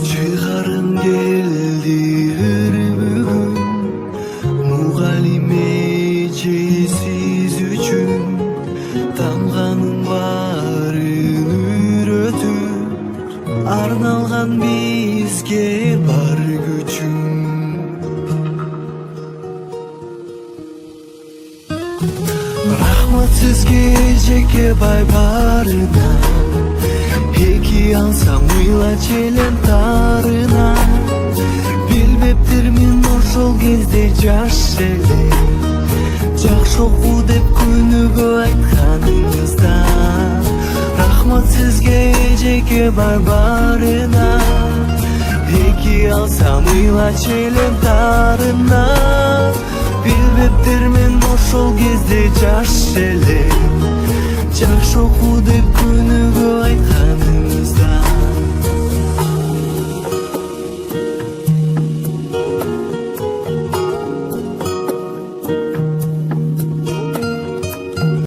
Чыгарым келди ыр бүгүн, мугалим эжесиз үчүн. Тамганын баарын үйрөтүп, арналган бизге бар күчүң. Рахмат сизге эжеке бай барына, эки алсам ыйла челентарына. Билбептирмин ошол кезде жаш эле, жакшы окуу деп күнүгө айтканыңызда. Рахмат сизге эжеке бай барына, эки алсам ыйла челентарына. Билбептирмин ошол кезде жаш эле, жакшы окуу деп күнүгө айтканыңызда.